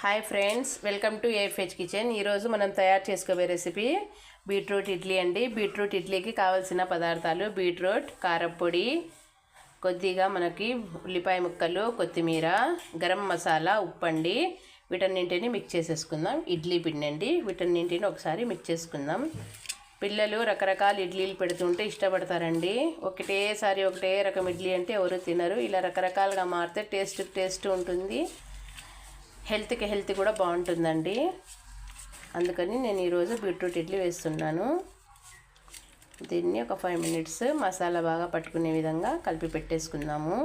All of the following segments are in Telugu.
Hi friends, welcome to ఏఫ్హెచ్ kitchen. ఈరోజు మనం తయారు చేసుకోబోయే రెసిపీ బీట్రూట్ ఇడ్లీ అండి. బీట్రూట్ ఇడ్లీకి కావాల్సిన పదార్థాలు: బీట్రూట్, కారపొడి, కొద్దిగా మనకి ఉల్లిపాయ ముక్కలు, కొత్తిమీర, గరం మసాలా, ఉప్పు అండి. వీటన్నింటిని మిక్స్ చేసేసుకుందాం. ఇడ్లీ పిండి అండి. వీటన్నింటిని ఒకసారి మిక్స్ చేసుకుందాం. పిల్లలు రకరకాల ఇడ్లీలు పెడుతుంటే ఇష్టపడతారండి. ఒకటే రకం ఇడ్లీ అంటే ఎవరు తినరు. ఇలా రకరకాలుగా మారితే టేస్ట్ ఉంటుంది. హెల్త్ కూడా బాగుంటుందండి. అందుకని నేను ఈరోజు బీట్రూట్ ఇడ్లీ వేస్తున్నాను. దీన్ని ఒక 5 మినిట్స్ మసాలా బాగా పట్టుకునే విధంగా కలిపి పెట్టేసుకుందాము.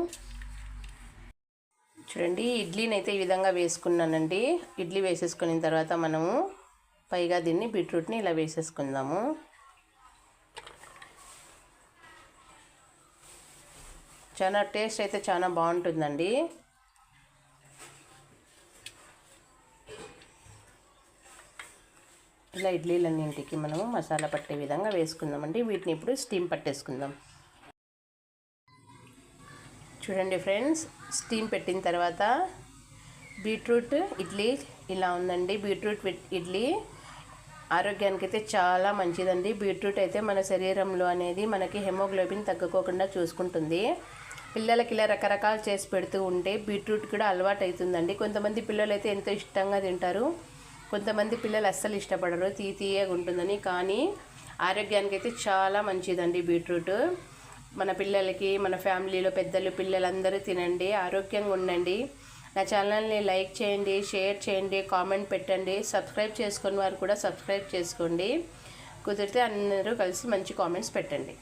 చూడండి, ఇడ్లీని అయితే ఈ విధంగా వేసుకున్నానండి. ఇడ్లీ వేసేసుకున్న తర్వాత మనము పైగా దీన్ని బీట్రూట్ని ఇలా వేసేసుకుందాము. టేస్ట్ అయితే చాలా బాగుంటుందండి. ఇలా ఇడ్లీలన్నింటికి మనము మసాలా పట్టే విధంగా వేసుకుందామండి. వీటిని ఇప్పుడు స్టీమ్ పట్టేసుకుందాం. చూడండి ఫ్రెండ్స్, స్టీమ్ పెట్టిన తర్వాత బీట్రూట్ ఇడ్లీ ఇలా ఉందండి. బీట్రూట్ ఇడ్లీ ఆరోగ్యానికి అయితే చాలా మంచిదండి. బీట్రూట్ అయితే మన శరీరంలో అనేది మనకి హెమోగ్లోబిన్ తగ్గుకోకుండా చూసుకుంటుంది. పిల్లలకి ఇలా రకరకాలు చేసి పెడుతూ ఉంటే బీట్రూట్ కూడా అలవాటు అవుతుందండి. కొంతమంది పిల్లలు అయితే ఎంతో ఇష్టంగా తింటారు, కొంతమంది పిల్లలు అస్సలు ఇష్టపడరు, తీయగా ఉంటుందని. కానీ ఆరోగ్యానికి అయితే చాలా మంచిదండి బీట్రూట్. మన పిల్లలకి, మన ఫ్యామిలీలో పెద్దలు పిల్లలందరూ తినండి, ఆరోగ్యంగా ఉండండి. నా ఛానల్ని లైక్ చేయండి, షేర్ చేయండి, కామెంట్ పెట్టండి. సబ్స్క్రైబ్ చేసుకుని వారు కూడా సబ్స్క్రైబ్ చేసుకోండి. కుదిరితే అందరూ కలిసి మంచి కామెంట్స్ పెట్టండి.